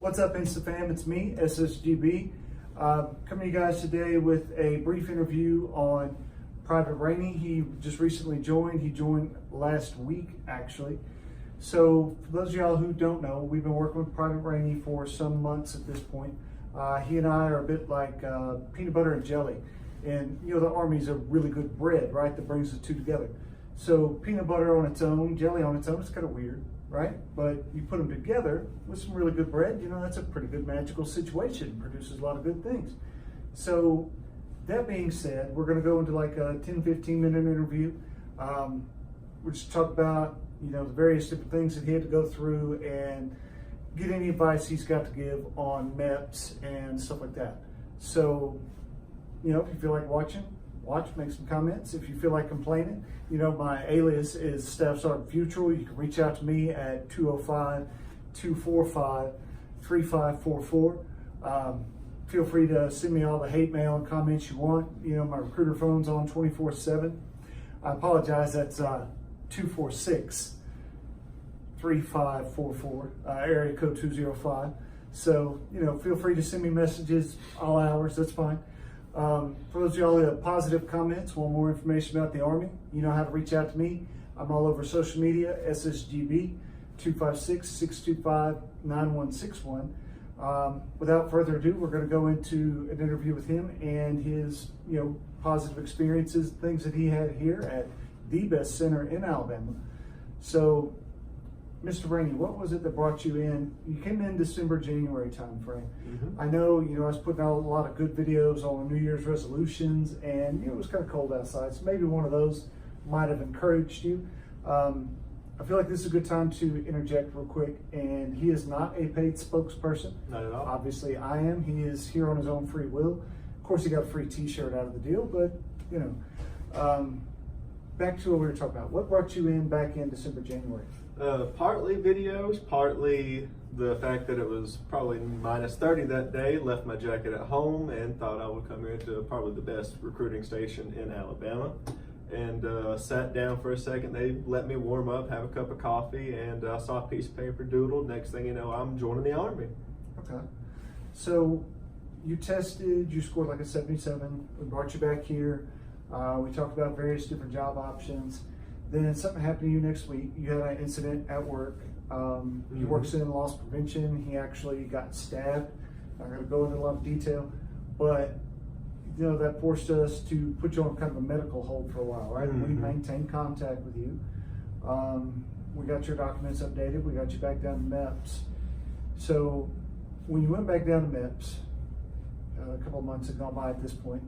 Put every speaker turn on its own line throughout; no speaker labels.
What's up, Insta fam? It's me, SSG.B. Coming to you guys today with a brief interview on Private Rainey. He just recently joined. He joined last week, actually. So for those of y'all who don't know, we've been working with Private Rainey for some months at this point. He and I are a bit like peanut butter and jelly. And you know, the Army's a really good bread, right? That brings the two together. So peanut butter on its own, jelly on its own, it's kind of weird, right? But you put them together with some really good bread, you know, that's a pretty good magical situation. Produces a lot of good things. So that being said, we're going to go into like a 10-15 minute interview. We'll just talk about, you know, the various different things that he had to go through and get any advice he's got to give on MEPS and stuff like that. So, you know, if you feel like watching, watch, make some comments. If you feel like complaining, you know, my alias is Staff Sergeant Futural. You can reach out to me at 205-245-3544. Feel free to send me all the hate mail and comments you want. You know, my recruiter phone's on 24/7. I apologize, that's 246-3544, area code 205. So, you know, feel free to send me messages all hours, that's fine. For those of y'all who have positive comments, want more information about the Army, you know how to reach out to me. I'm all over social media, SSG.B, 256-625-9161. Without further ado, we're going to go into an interview with him and his, you know, positive experiences, things that he had here at the best center in Alabama. So, Mr. Rainey, what was it that brought you in? You came in December, January time frame. Mm-hmm. I know, you know, I was putting out a lot of good videos on New Year's resolutions, and you know, it was kind of cold outside, so maybe one of those might have encouraged you. I feel like this is a good time to interject real quick, and he is not a paid spokesperson.
Not at all.
Obviously, I am. He is here on his own free will. Of course, he got a free t-shirt out of the deal, but, you know, back to what we were talking about. What brought you in back in December, January?
Partly videos, partly the fact that it was probably -30 that day. Left my jacket at home and thought I would come here to probably the best recruiting station in Alabama. And sat down for a second. They let me warm up, have a cup of coffee, and I saw a piece of paper doodled. Next thing you know, I'm joining the Army.
Okay. So you tested, you scored like a 77. We brought you back here. We talked about various different job options. Then something happened to you next week. You had an incident at work. He works in loss prevention. He actually got stabbed. I'm not going to go into a lot of detail, but you know, that forced us to put you on kind of a medical hold for a while, right? Mm-hmm. We maintained contact with you. We got your documents updated. We got you back down to MEPS. So when you went back down to MEPS, a couple of months had gone by at this point,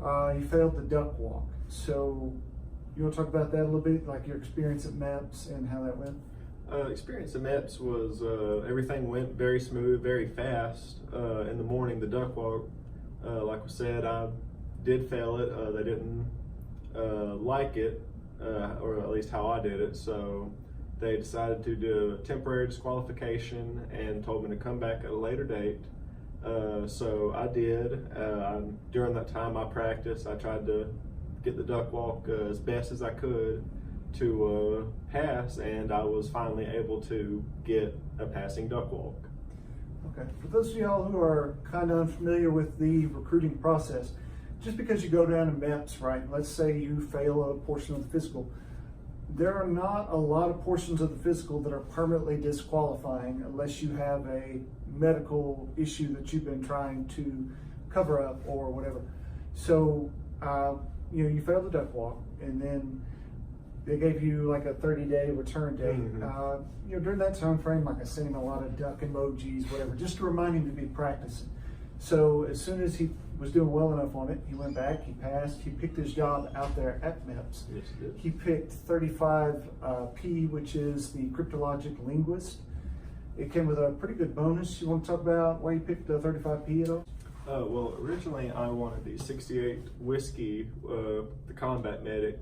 you failed the duck walk. So you want to talk about that a little bit, like your experience at MEPS and how that went?
Experience at MEPS was, everything went very smooth, very fast. In the morning, the duck walk, like we said, I did fail it. They didn't like it, or at least how I did it. So they decided to do a temporary disqualification and told me to come back at a later date. So I did. During that time, I practiced. I tried to get the duck walk as best as I could to pass, and I was finally able to get a passing duck walk.
Okay, for those of y'all who are kind of unfamiliar with the recruiting process, just because you go down to MEPS, right, let's say you fail a portion of the physical, there are not a lot of portions of the physical that are permanently disqualifying unless you have a medical issue that you've been trying to cover up or whatever. So, you know, you failed the duck walk, and then they gave you like a 30-day return date.
Mm-hmm.
You know, during that time frame, like I sent him a lot of duck emojis, whatever, just to remind him to be practicing. So as soon as he was doing well enough on it, he went back, he passed, he picked his job out there at MEPS.
Yes, he did.
He picked 35P, which is the cryptologic linguist. It came with a pretty good bonus. You want to talk about why you picked 35P at all?
Well, originally I wanted the 68 whiskey, the combat medic,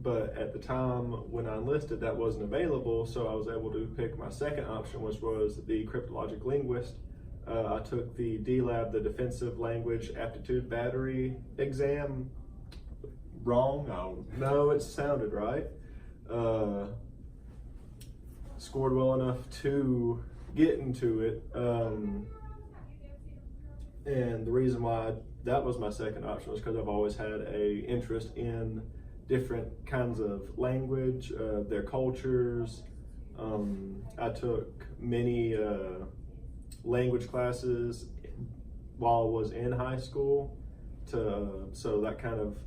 but at the time when I enlisted, that wasn't available, so I was able to pick my second option, which was the cryptologic linguist. I took the DLAB, the Defensive Language Aptitude Battery exam. Wrong? No, it sounded right. Scored well enough to get into it. And the reason why that was my second option was because I've always had a interest in different kinds of language, their cultures. I took many language classes while I was in high school, so that kind of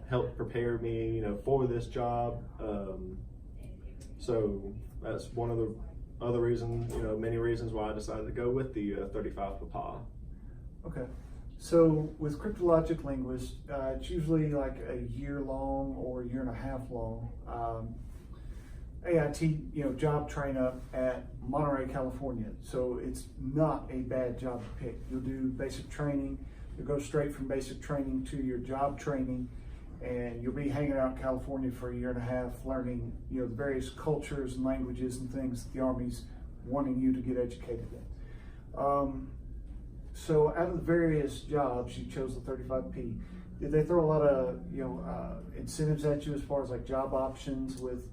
helped prepare me, for this job. So that's one of the other reasons, many reasons why I decided to go with the 35 PPA.
Okay. So with cryptologic linguists, it's usually like a year long or a year and a half long. AIT, job train up at Monterey, California. So it's not a bad job to pick. You'll do basic training. You'll go straight from basic training to your job training, and you'll be hanging out in California for a year and a half, learning, the various cultures and languages and things that the Army's wanting you to get educated in. So out of the various jobs, you chose the 35P. Did they throw a lot of, incentives at you as far as like job options with,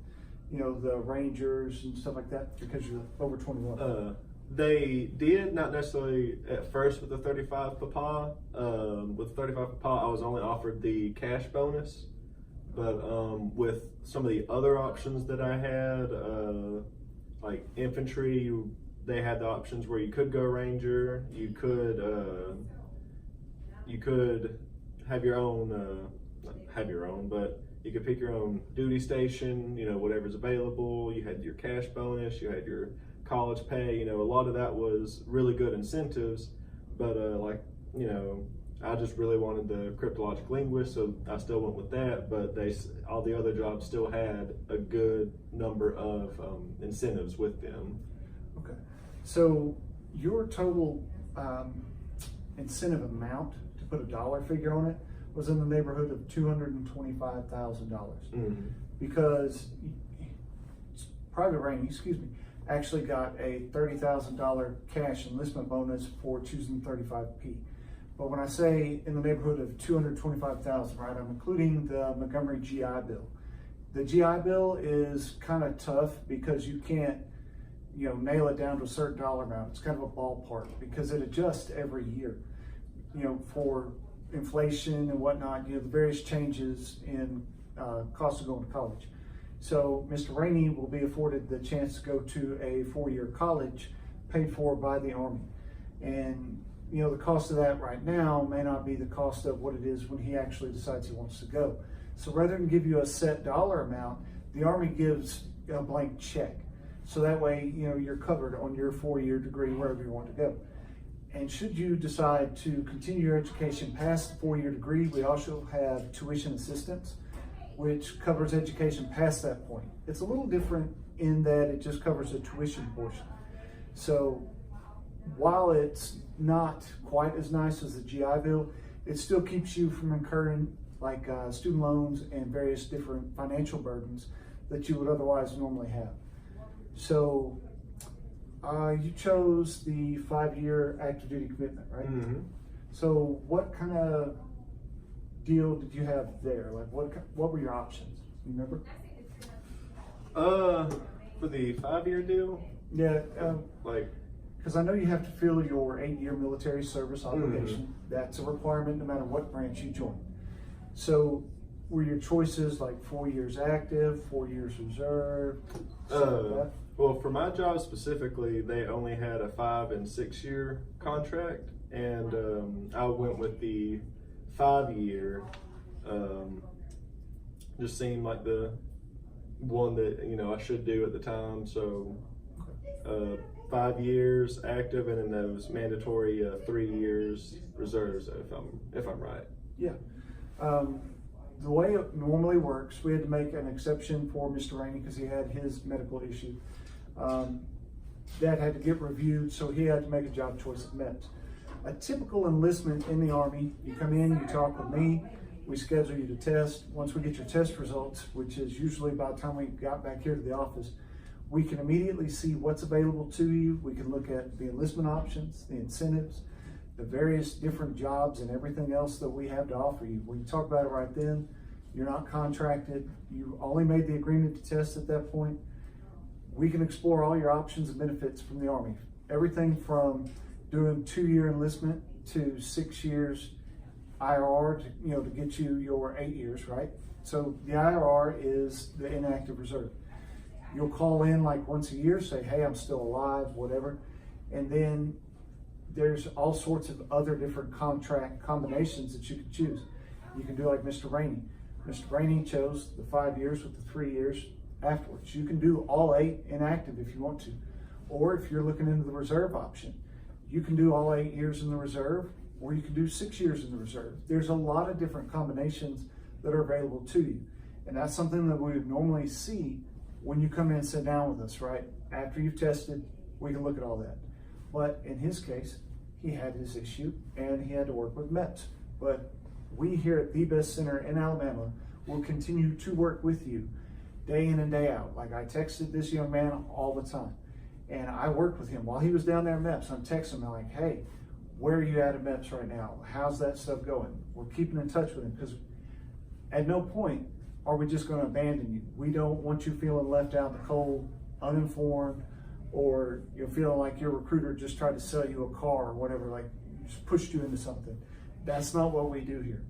the Rangers and stuff like that because you're over 21?
They did, not necessarily at first with the 35 PPA. With 35 PPA, I was only offered the cash bonus, but with some of the other options that I had, like infantry, they had the options where you could go Ranger, you could have your own, but you could pick your own duty station, whatever's available. You had your cash bonus, you had your college pay, a lot of that was really good incentives, but I just really wanted the cryptologic linguist, so I still went with that, but all the other jobs still had a good number of incentives with them.
Okay. So your total incentive amount, to put a dollar figure on it, was in the neighborhood of $225,000.
Mm-hmm.
Because Private Rainey, actually got a $30,000 cash enlistment bonus for choosing 35P. But when I say in the neighborhood of $225,000, right, I'm including the Montgomery GI Bill. The GI Bill is kind of tough because you can't, nail it down to a certain dollar amount. It's kind of a ballpark because it adjusts every year, for inflation and whatnot, the various changes in cost of going to college. So Mr. Rainey will be afforded the chance to go to a 4-year college paid for by the Army. And, the cost of that right now may not be the cost of what it is when he actually decides he wants to go. So rather than give you a set dollar amount, the Army gives a blank check. So that way, you're covered on your 4-year degree wherever you want to go. And should you decide to continue your education past the 4-year degree, we also have tuition assistance, which covers education past that point. It's a little different in that it just covers the tuition portion. So while it's not quite as nice as the GI Bill, it still keeps you from incurring like student loans and various different financial burdens that you would otherwise normally have. So you chose the 5-year active duty commitment, right?
Mm-hmm.
So what kind of deal did you have there? Like what were your options? You remember?
For the 5-year deal?
Yeah.
Like,
because I know you have to fill your 8-year military service obligation.
Mm-hmm.
That's a requirement no matter what branch you join. So were your choices like 4 years active, 4 years reserve?
Well, for my job specifically, they only had a 5- and 6-year contract, and I went with the 5-year. Just seemed like the one that I should do at the time. So 5 years active, and then those mandatory 3 years reserves, if I'm right.
Yeah. The way it normally works, we had to make an exception for Mr. Rainey because he had his medical issue. That had to get reviewed, so he had to make a job choice of MEPS. A typical enlistment in the Army, you come in, you talk with me, we schedule you to test. Once we get your test results, which is usually by the time we got back here to the office, we can immediately see what's available to you. We can look at the enlistment options, the incentives, the various different jobs and everything else that we have to offer you. We talk about it right then. You're not contracted. You only made the agreement to test at that point. We can explore all your options and benefits from the Army. everything from doing 2-year enlistment to 6 years IRR to get you your 8 years, right? So the IRR is the inactive reserve. You'll call in like once a year, say, hey, I'm still alive, whatever. And then there's all sorts of other different contract combinations that you can choose. You can do like Mr. Rainey. Mr. Rainey chose the 5 years with the 3 years afterwards. You can do all 8 inactive if you want to. Or if you're looking into the reserve option, you can do all 8 years in the reserve, or you can do 6 years in the reserve. There's a lot of different combinations that are available to you. And that's something that we would normally see when you come in and sit down with us, right? After you've tested, we can look at all that. But in his case, he had his issue and he had to work with MEPS. But we here at the Best Center in Alabama will continue to work with you day in and day out. Like I texted this young man all the time, and I worked with him while he was down there at MEPS. I'm texting him like, hey, where are you at MEPS right now? How's that stuff going? We're keeping in touch with him because at no point are we just going to abandon you. We don't want you feeling left out in the cold, uninformed, or you're feeling like your recruiter just tried to sell you a car or whatever, like just pushed you into something. That's not what we do here.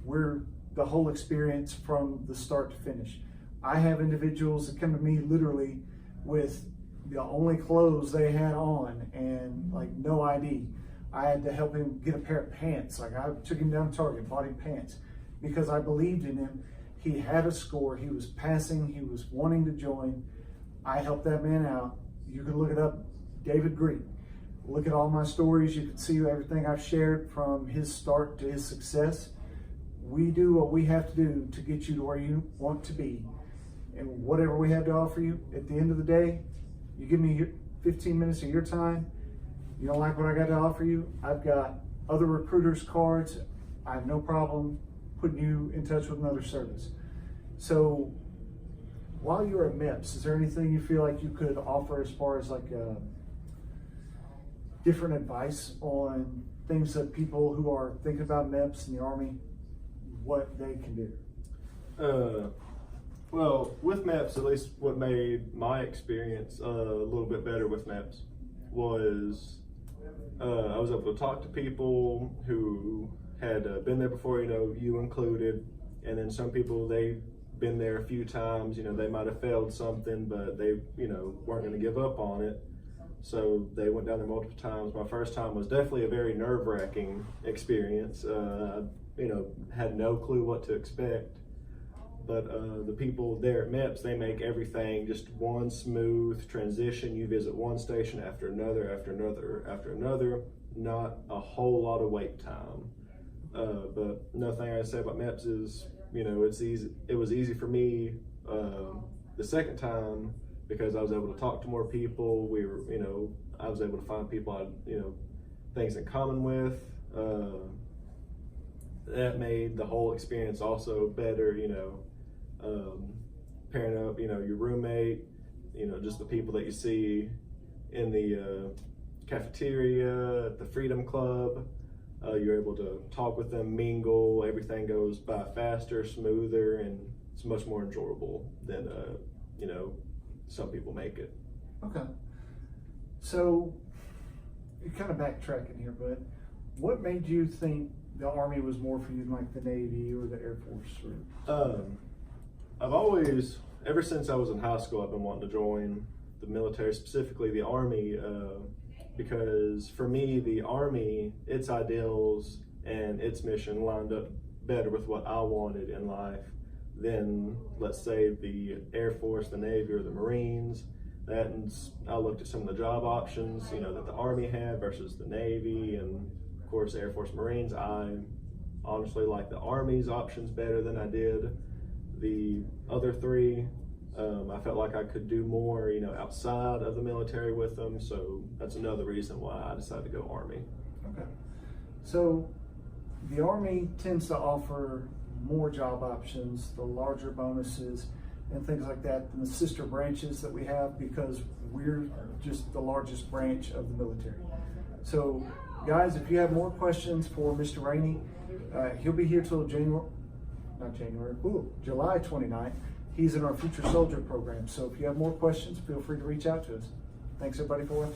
We're the whole experience from the start to finish. I have individuals that come to me literally with the only clothes they had on and like no ID. I had to help him get a pair of pants. Like I took him down to Target, bought him pants because I believed in him. He had a score, he was passing, he was wanting to join. I helped that man out. You can look it up, David Green. Look at all my stories. You can see everything I've shared from his start to his success. We do what we have to do to get you to where you want to be. And whatever we have to offer you, at the end of the day, you give me 15 minutes of your time. You don't like what I got to offer you? I've got other recruiters' cards. I have no problem putting you in touch with another service. So while you're at MEPS, is there anything you feel like you could offer as far as like different advice on things that people who are thinking about MEPS in the Army, what they can do?
Well, with MEPS, at least what made my experience a little bit better with MEPS was I was able to talk to people who had been there before, you included, and then some people, they've been there a few times, they might have failed something, but they, weren't going to give up on it. So they went down there multiple times. My first time was definitely a very nerve-wracking experience. Had no clue what to expect. But the people there at MEPS, they make everything just one smooth transition. You visit one station after another, after another, after another. Not a whole lot of wait time. But another thing I say about MEPS is, it's easy. It was easy for me the second time because I was able to talk to more people. We were, I was able to find people I had, things in common with. That made the whole experience also better. Pairing up, your roommate, just the people that you see in the cafeteria, at the Freedom Club. You're able to talk with them, mingle, everything goes by faster, smoother, and it's much more enjoyable than, some people make it.
Okay. So, you're kind of backtracking here, but what made you think the Army was more for you than like the Navy or the Air Force? Or...
I've always, ever since I was in high school, I've been wanting to join the military, specifically the Army, because for me, the Army, its ideals and its mission lined up better with what I wanted in life than, let's say, the Air Force, the Navy, or the Marines. And I looked at some of the job options, that the Army had versus the Navy, and of course, Air Force, Marines. I honestly like the Army's options better than I did the other three. I felt like I could do more, outside of the military with them. So that's another reason why I decided to go Army.
Okay. So the Army tends to offer more job options, the larger bonuses and things like that than the sister branches that we have because we're just the largest branch of the military. So guys, if you have more questions for Mr. Rainey, he'll be here till July 29th. He's in our Future Soldier program. So if you have more questions, feel free to reach out to us. Thanks everybody for watching.